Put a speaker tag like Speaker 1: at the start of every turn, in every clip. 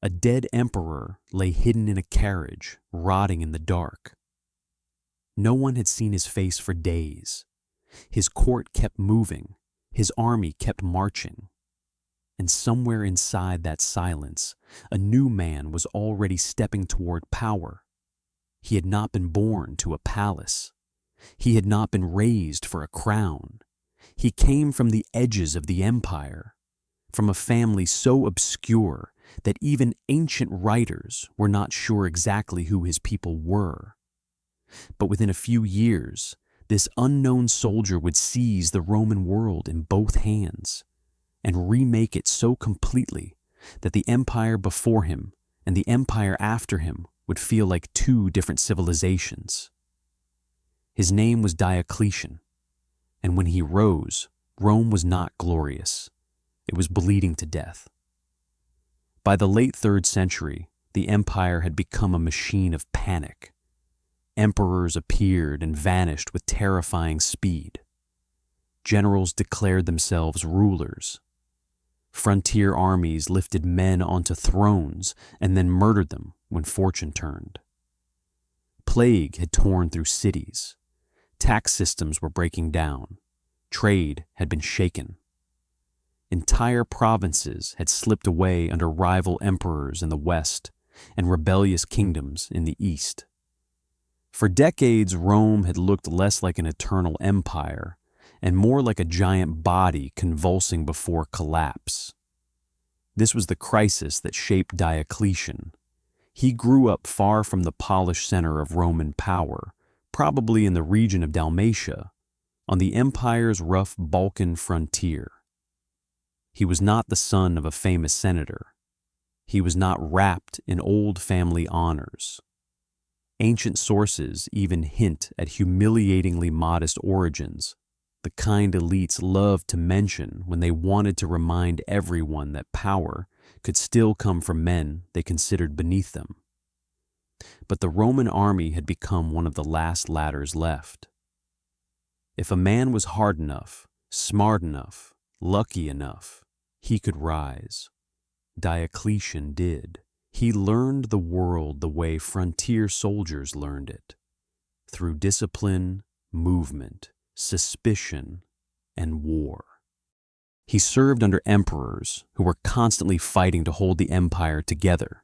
Speaker 1: A dead emperor lay hidden in a carriage, rotting in the dark. No one had seen his face for days. His court kept moving, his army kept marching. And somewhere inside that silence, a new man was already stepping toward power. He had not been born to a palace. He had not been raised for a crown. He came from the edges of the empire, from a family so obscure that even ancient writers were not sure exactly who his people were. But within a few years, this unknown soldier would seize the Roman world in both hands and remake it so completely that the empire before him and the empire after him would feel like two different civilizations. His name was Diocletian, and when he rose, Rome was not glorious. It was bleeding to death. By the late 3rd century, the empire had become a machine of panic. Emperors appeared and vanished with terrifying speed. Generals declared themselves rulers. Frontier armies lifted men onto thrones and then murdered them when fortune turned. Plague had torn through cities. Tax systems were breaking down. Trade had been shaken. Entire provinces had slipped away under rival emperors in the west and rebellious kingdoms in the east. For decades, Rome had looked less like an eternal empire and more like a giant body convulsing before collapse. This was the crisis that shaped Diocletian. He grew up far from the polished center of Roman power, probably in the region of Dalmatia, on the empire's rough Balkan frontier. He was not the son of a famous senator. He was not wrapped in old family honors. Ancient sources even hint at humiliatingly modest origins, the kind elites loved to mention when they wanted to remind everyone that power could still come from men they considered beneath them. But the Roman army had become one of the last ladders left. If a man was hard enough, smart enough, lucky enough, he could rise. Diocletian did. He learned the world the way frontier soldiers learned it, through discipline, movement, suspicion, and war. He served under emperors who were constantly fighting to hold the empire together.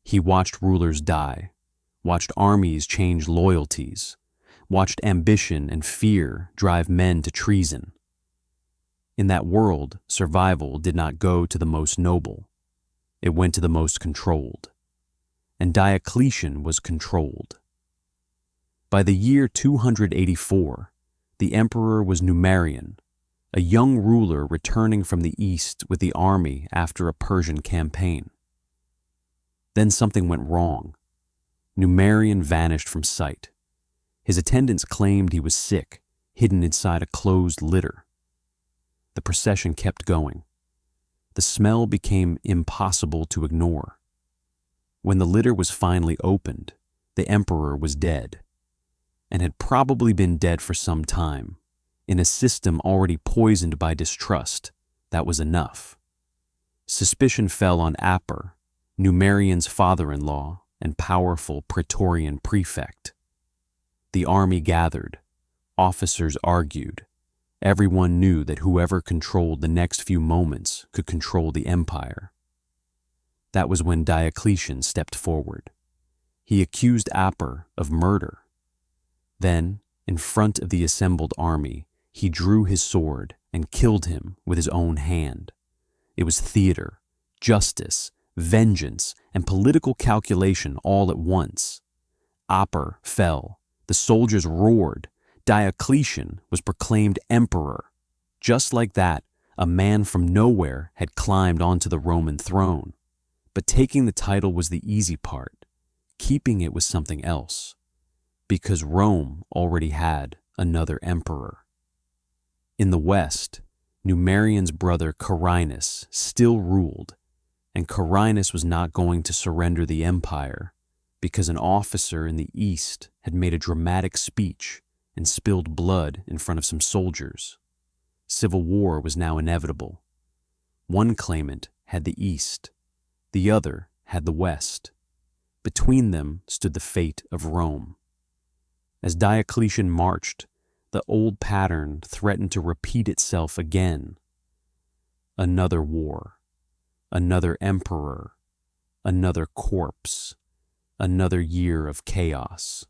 Speaker 1: He watched rulers die, watched armies change loyalties, watched ambition and fear drive men to treason. In that world, survival did not go to the most noble. It went to the most controlled. And Diocletian was controlled. By the year 284, the emperor was Numerian, a young ruler returning from the east with the army after a Persian campaign. Then something went wrong. Numerian vanished from sight. His attendants claimed he was sick, hidden inside a closed litter. The procession kept going. The smell became impossible to ignore. When the litter was finally opened, the emperor was dead, and had probably been dead for some time. In a system already poisoned by distrust, that was enough. Suspicion fell on Aper, Numerian's father-in-law and powerful Praetorian prefect. The army gathered. Officers argued. Everyone knew that whoever controlled the next few moments could control the empire. That was when Diocletian stepped forward. He accused Aper of murder. Then, in front of the assembled army, he drew his sword and killed him with his own hand. It was theater, justice, vengeance, and political calculation all at once. Aper fell. The soldiers roared. Diocletian was proclaimed emperor. Just like that, a man from nowhere had climbed onto the Roman throne. But taking the title was the easy part. Keeping it was something else. Because Rome already had another emperor. In the west, Numerian's brother Carinus still ruled, and Carinus was not going to surrender the empire because an officer in the east had made a dramatic speech and spilled blood in front of some soldiers. Civil war was now inevitable. One claimant had the east, The other had the West. Between them stood the fate of Rome. As Diocletian marched, the old pattern threatened to repeat itself again. Another war, another emperor, another corpse, another year of chaos.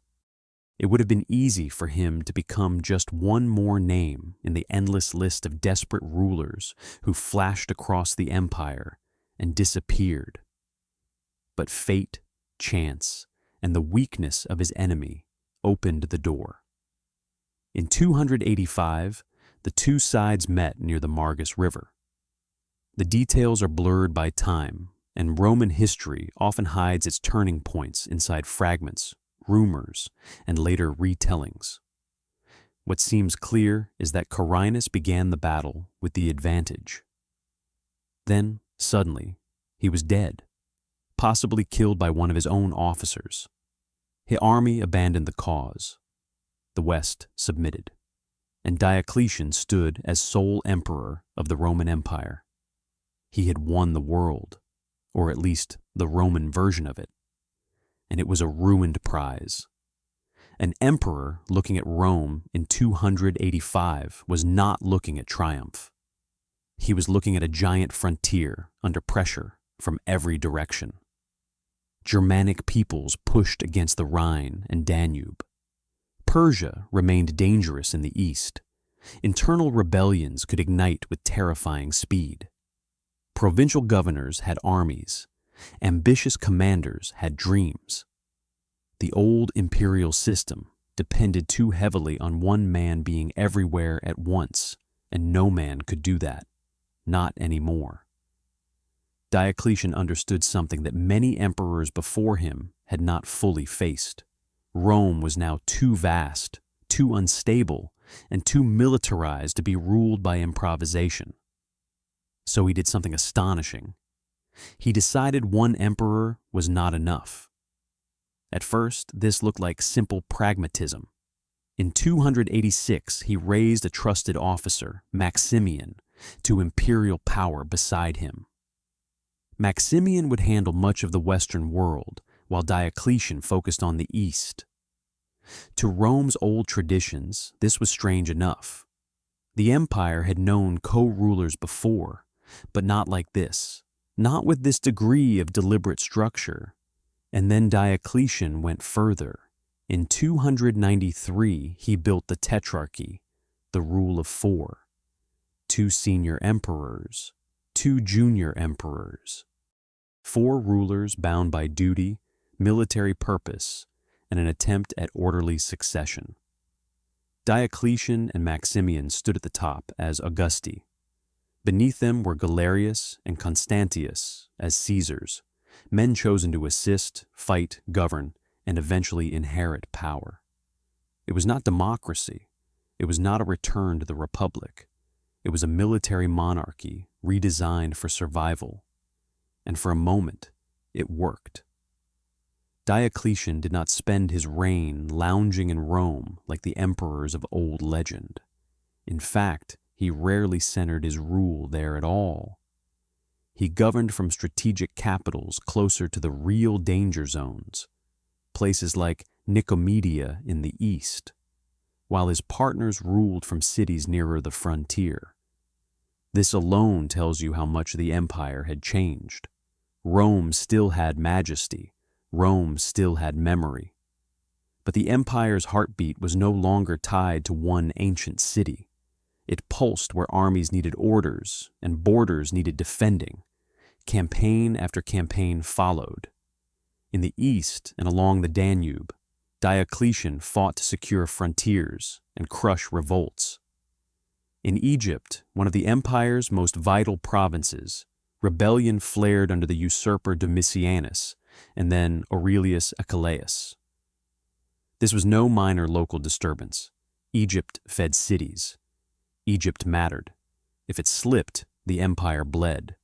Speaker 1: It would have been easy for him to become just one more name in the endless list of desperate rulers who flashed across the empire and disappeared. But fate, chance, and the weakness of his enemy opened the door. In 285, the two sides met near the Margus River. The details are blurred by time, and Roman history often hides its turning points inside fragments, rumors, and later retellings. What seems clear is that Carinus began the battle with the advantage. Then, suddenly, he was dead, possibly killed by one of his own officers. His army abandoned the cause. The West submitted, and Diocletian stood as sole emperor of the Roman Empire. He had won the world, or at least the Roman version of it, and it was a ruined prize. An emperor looking at Rome in 285 was not looking at triumph. He was looking at a giant frontier under pressure from every direction. Germanic peoples pushed against the Rhine and Danube. Persia remained dangerous in the east. Internal rebellions could ignite with terrifying speed. Provincial governors had armies. Ambitious commanders had dreams. The old imperial system depended too heavily on one man being everywhere at once, and no man could do that. Not anymore. Diocletian understood something that many emperors before him had not fully faced. Rome was now too vast, too unstable, and too militarized to be ruled by improvisation. So he did something astonishing. He decided one emperor was not enough. At first, this looked like simple pragmatism. In 286, he raised a trusted officer, Maximian, to imperial power beside him. Maximian would handle much of the Western world, while Diocletian focused on the East. To Rome's old traditions, this was strange enough. The empire had known co-rulers before, but not like this, not with this degree of deliberate structure. And then Diocletian went further. In 293, he built the Tetrarchy, the rule of 4. 2 senior emperors, 2 junior emperors. 4 rulers bound by duty, military purpose, and an attempt at orderly succession. Diocletian and Maximian stood at the top as Augusti. Beneath them were Galerius and Constantius as Caesars, men chosen to assist, fight, govern, and eventually inherit power. It was not democracy. It was not a return to the Republic. It was a military monarchy redesigned for survival. And for a moment, it worked. Diocletian did not spend his reign lounging in Rome like the emperors of old legend. In fact, he rarely centered his rule there at all. He governed from strategic capitals closer to the real danger zones, places like Nicomedia in the east, while his partners ruled from cities nearer the frontier. This alone tells you how much the empire had changed. Rome still had majesty. Rome still had memory. But the empire's heartbeat was no longer tied to one ancient city. It pulsed where armies needed orders and borders needed defending. Campaign after campaign followed. In the east and along the Danube, Diocletian fought to secure frontiers and crush revolts. In Egypt, one of the empire's most vital provinces, rebellion flared under the usurper Domitianus and then Aurelius Achilleus. This was no minor local disturbance. Egypt fed cities. Egypt mattered. If it slipped, the empire bled.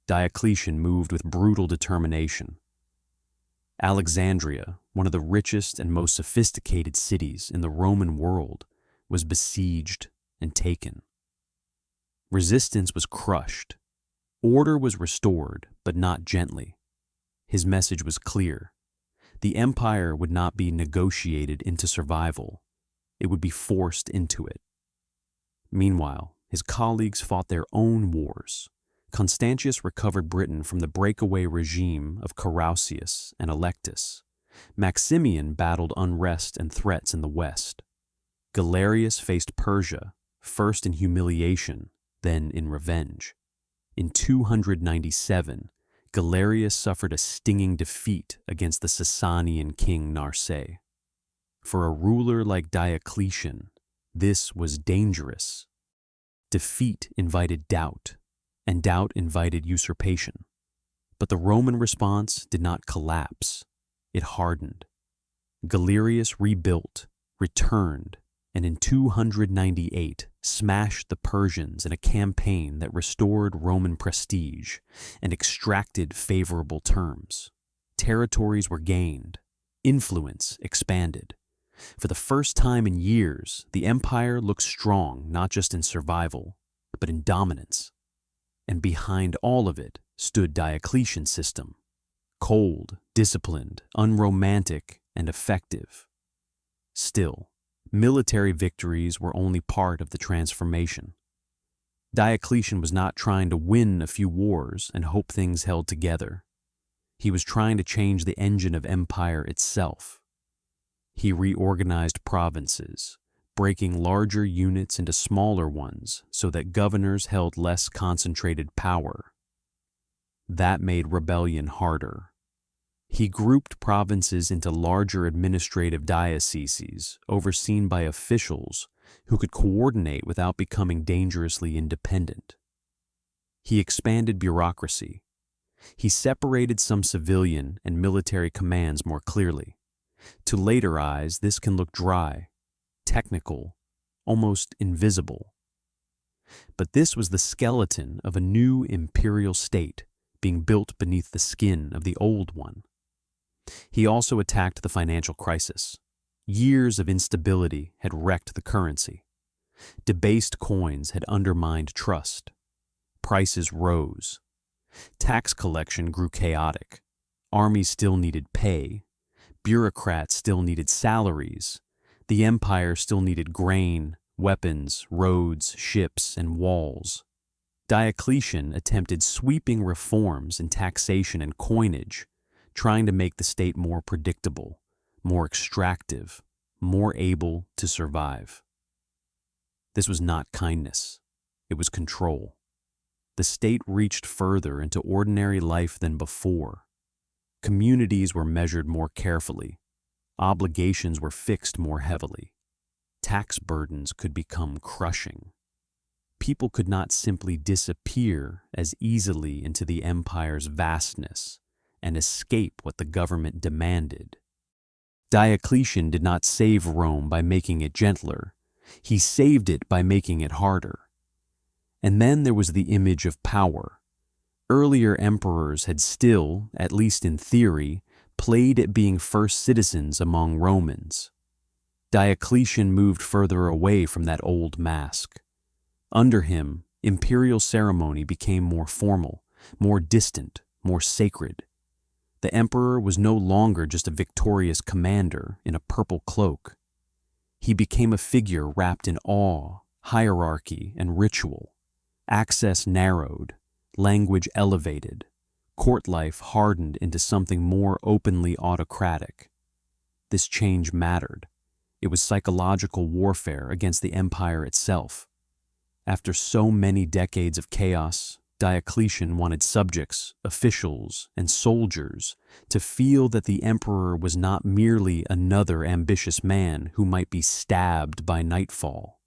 Speaker 1: Diocletian moved with brutal determination. Alexandria, one of the richest and most sophisticated cities in the Roman world, was besieged and taken. Resistance was crushed. Order was restored, but not gently. His message was clear. The empire would not be negotiated into survival. It would be forced into it. Meanwhile, his colleagues fought their own wars. Constantius recovered Britain from the breakaway regime of Carausius and Electus. Maximian battled unrest and threats in the west. Galerius faced Persia, first in humiliation, then in revenge. In 297, Galerius suffered a stinging defeat against the Sasanian king Narse. For a ruler like Diocletian, this was dangerous. Defeat invited doubt, and doubt invited usurpation. But the Roman response did not collapse. It hardened. Galerius rebuilt, returned, and in 298 smashed the Persians in a campaign that restored Roman prestige and extracted favorable terms. Territories were gained. Influence expanded. For the first time in years, the empire looked strong not just in survival, but in dominance. And behind all of it stood Diocletian's system. Cold, disciplined, unromantic, and effective. Still, military victories were only part of the transformation. Diocletian was not trying to win a few wars and hope things held together. He was trying to change the engine of empire itself. He reorganized provinces, breaking larger units into smaller ones so that governors held less concentrated power. That made rebellion harder. He grouped provinces into larger administrative dioceses overseen by officials who could coordinate without becoming dangerously independent. He expanded bureaucracy. He separated some civilian and military commands more clearly. To later eyes, this can look dry, technical, almost invisible. But this was the skeleton of a new imperial state being built beneath the skin of the old one. He also attacked the financial crisis. Years of instability had wrecked the currency. Debased coins had undermined trust. Prices rose. Tax collection grew chaotic. Armies still needed pay. Bureaucrats still needed salaries. The empire still needed grain, weapons, roads, ships, and walls. Diocletian attempted sweeping reforms in taxation and coinage, trying to make the state more predictable, more extractive, more able to survive. This was not kindness. It was control. The state reached further into ordinary life than before. Communities were measured more carefully. Obligations were fixed more heavily. Tax burdens could become crushing. People could not simply disappear as easily into the empire's vastness and escape what the government demanded. Diocletian did not save Rome by making it gentler. He saved it by making it harder. And then there was the image of power. Earlier emperors had still, at least in theory, played at being first citizens among Romans. Diocletian moved further away from that old mask. Under him, imperial ceremony became more formal, more distant, more sacred. The emperor was no longer just a victorious commander in a purple cloak. He became a figure wrapped in awe, hierarchy, and ritual. Access narrowed, language elevated, court life hardened into something more openly autocratic. This change mattered. It was psychological warfare against the empire itself. After so many decades of chaos, Diocletian wanted subjects, officials, and soldiers to feel that the emperor was not merely another ambitious man who might be stabbed by nightfall.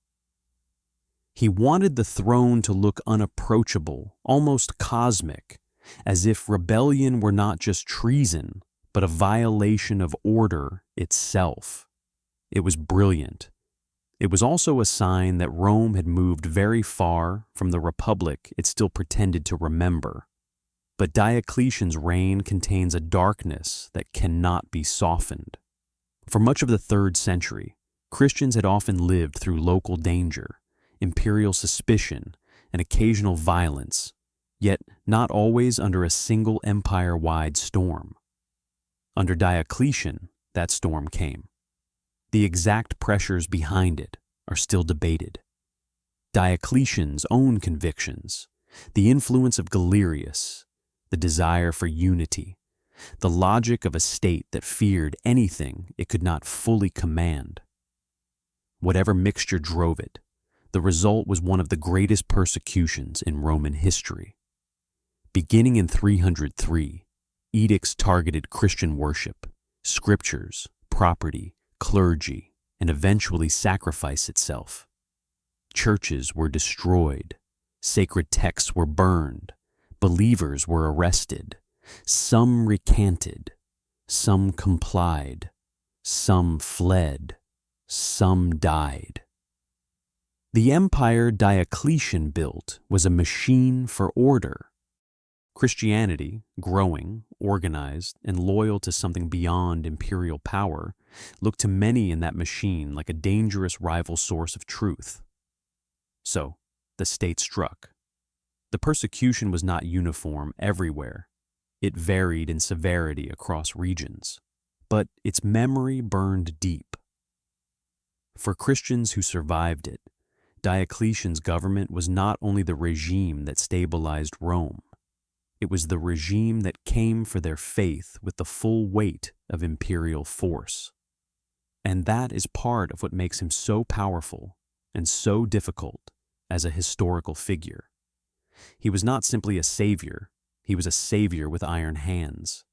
Speaker 1: He wanted the throne to look unapproachable, almost cosmic, as if rebellion were not just treason, but a violation of order itself. It was brilliant. It was also a sign that Rome had moved very far from the republic it still pretended to remember. But Diocletian's reign contains a darkness that cannot be softened. For much of the 3rd century, Christians had often lived through local danger, imperial suspicion, and occasional violence, yet not always under a single empire-wide storm. Under Diocletian, that storm came. The exact pressures behind it are still debated. Diocletian's own convictions, the influence of Galerius, the desire for unity, the logic of a state that feared anything it could not fully command. Whatever mixture drove it, the result was one of the greatest persecutions in Roman history. Beginning in 303, edicts targeted Christian worship, scriptures, property, clergy, and eventually sacrifice itself. Churches were destroyed, sacred texts were burned, believers were arrested, some recanted, some complied, some fled, some died. The empire Diocletian built was a machine for order. Christianity, growing, organized, and loyal to something beyond imperial power, looked to many in that machine like a dangerous rival source of truth. So, the state struck. The persecution was not uniform everywhere. It varied in severity across regions, but its memory burned deep. For Christians who survived it, Diocletian's government was not only the regime that stabilized Rome, it was the regime that came for their faith with the full weight of imperial force. And that is part of what makes him so powerful and so difficult as a historical figure. He was not simply a savior, he was a savior with iron hands.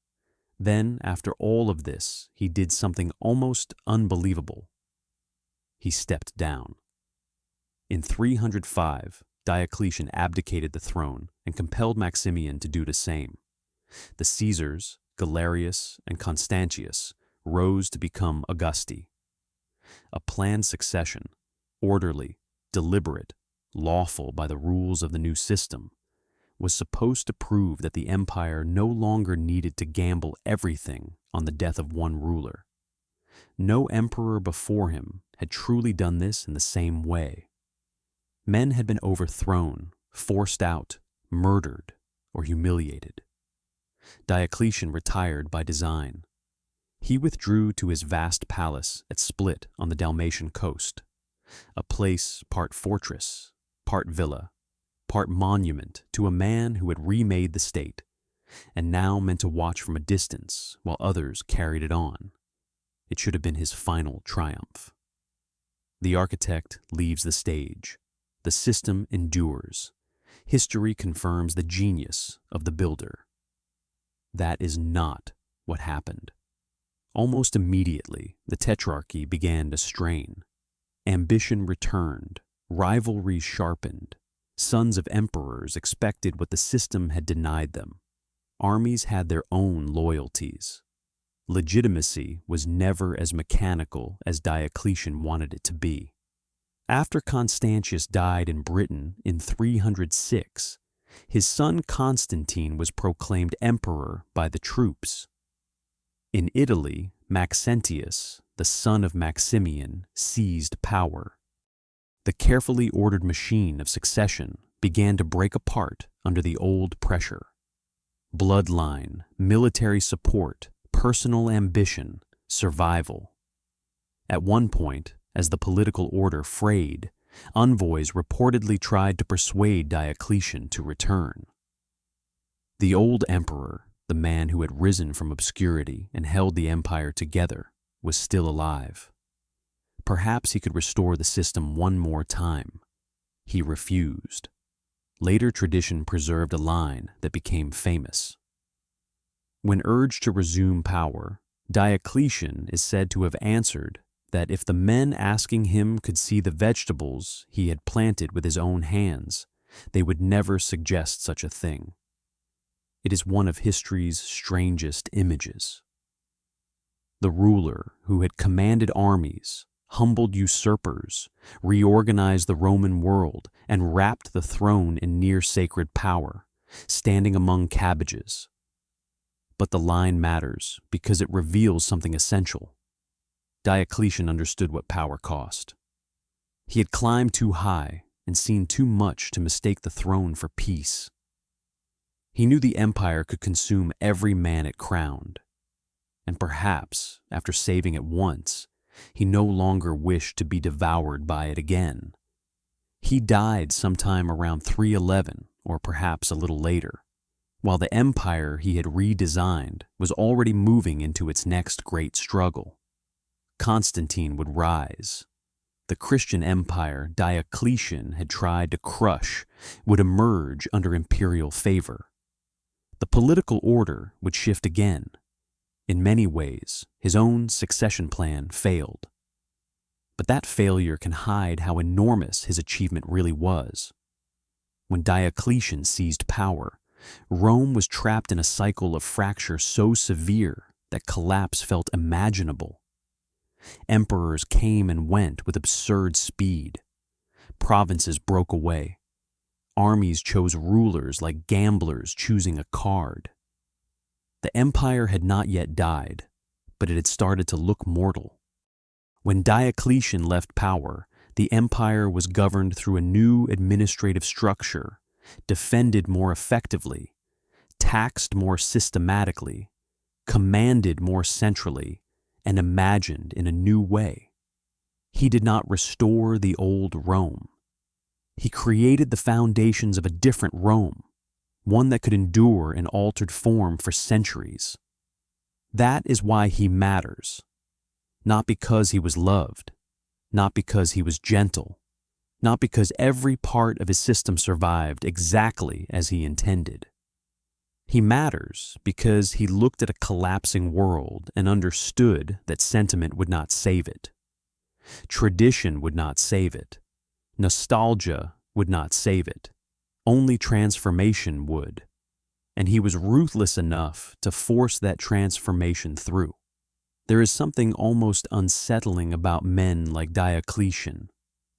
Speaker 1: Then, after all of this, he did something almost unbelievable. He stepped down. In 305, Diocletian abdicated the throne and compelled Maximian to do the same. The Caesars, Galerius, and Constantius rose to become Augusti. A planned succession, orderly, deliberate, lawful by the rules of the new system, was supposed to prove that the empire no longer needed to gamble everything on the death of one ruler. No emperor before him had truly done this in the same way. Men had been overthrown, forced out, murdered, or humiliated. Diocletian retired by design. He withdrew to his vast palace at Split on the Dalmatian coast, a place part fortress, part villa, part monument to a man who had remade the state, and now meant to watch from a distance while others carried it on. It should have been his final triumph. The architect leaves the stage. The system endures. History confirms the genius of the builder. That is not what happened. Almost immediately, the tetrarchy began to strain. Ambition returned, rivalries sharpened. Sons of emperors expected what the system had denied them. Armies had their own loyalties. Legitimacy was never as mechanical as Diocletian wanted it to be. After Constantius died in Britain in 306, his son Constantine was proclaimed emperor by the troops. In Italy, Maxentius, the son of Maximian, seized power. The carefully ordered machine of succession began to break apart under the old pressure. Bloodline, military support, personal ambition, survival. At one point, as the political order frayed, envoys reportedly tried to persuade Diocletian to return. The old emperor, the man who had risen from obscurity and held the empire together, was still alive. Perhaps he could restore the system one more time. He refused. Later tradition preserved a line that became famous. When urged to resume power, Diocletian is said to have answered that if the men asking him could see the vegetables he had planted with his own hands, they would never suggest such a thing. It is one of history's strangest images. The ruler who had commanded armies, humbled usurpers, reorganized the Roman world, and wrapped the throne in near-sacred power, standing among cabbages. But the line matters because it reveals something essential. Diocletian understood what power cost. He had climbed too high and seen too much to mistake the throne for peace. He knew the empire could consume every man it crowned. And perhaps, after saving it once, he no longer wished to be devoured by it again. He died sometime around 311, or perhaps a little later, while the empire he had redesigned was already moving into its next great struggle. Constantine would rise. The Christian empire Diocletian had tried to crush would emerge under imperial favor. The political order would shift again. In many ways, his own succession plan failed. But that failure can hide how enormous his achievement really was. When Diocletian seized power, Rome was trapped in a cycle of fracture so severe that collapse felt imaginable. Emperors came and went with absurd speed. Provinces broke away. Armies chose rulers like gamblers choosing a card. The empire had not yet died, but it had started to look mortal. When Diocletian left power, the empire was governed through a new administrative structure, defended more effectively, taxed more systematically, commanded more centrally, and imagined in a new way. He did not restore the old Rome. He created the foundations of a different Rome, one that could endure in altered form for centuries. That is why he matters. Not because he was loved, not because he was gentle, not because every part of his system survived exactly as he intended. He matters because he looked at a collapsing world and understood that sentiment would not save it. Tradition would not save it. Nostalgia would not save it. Only transformation would. And he was ruthless enough to force that transformation through. There is something almost unsettling about men like Diocletian.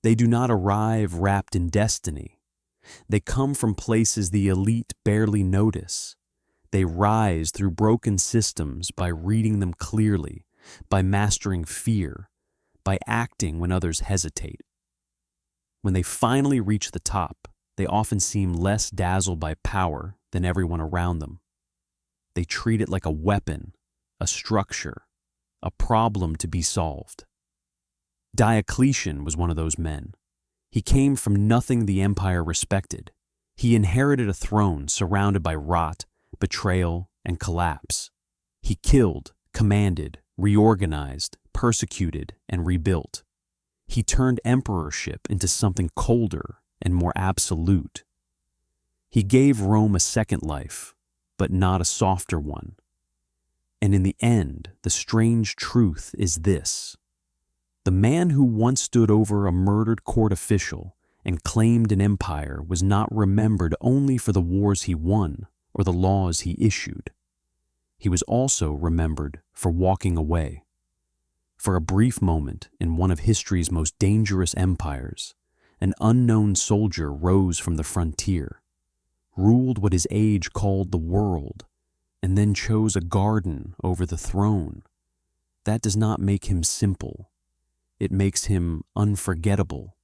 Speaker 1: They do not arrive wrapped in destiny. They come from places the elite barely notice. They rise through broken systems by reading them clearly, by mastering fear, by acting when others hesitate. When they finally reach the top, they often seem less dazzled by power than everyone around them. They treat it like a weapon, a structure, a problem to be solved. Diocletian was one of those men. He came from nothing the empire respected. He inherited a throne surrounded by rot, betrayal, and collapse. He killed, commanded, reorganized, persecuted, and rebuilt. He turned emperorship into something colder and more absolute. He gave Rome a second life, but not a softer one. And in the end, the strange truth is this. The man who once stood over a murdered court official and claimed an empire was not remembered only for the wars he won or the laws he issued. He was also remembered for walking away. For a brief moment in one of history's most dangerous empires, an unknown soldier rose from the frontier, ruled what his age called the world, and then chose a garden over the throne. That does not make him simple. It makes him unforgettable.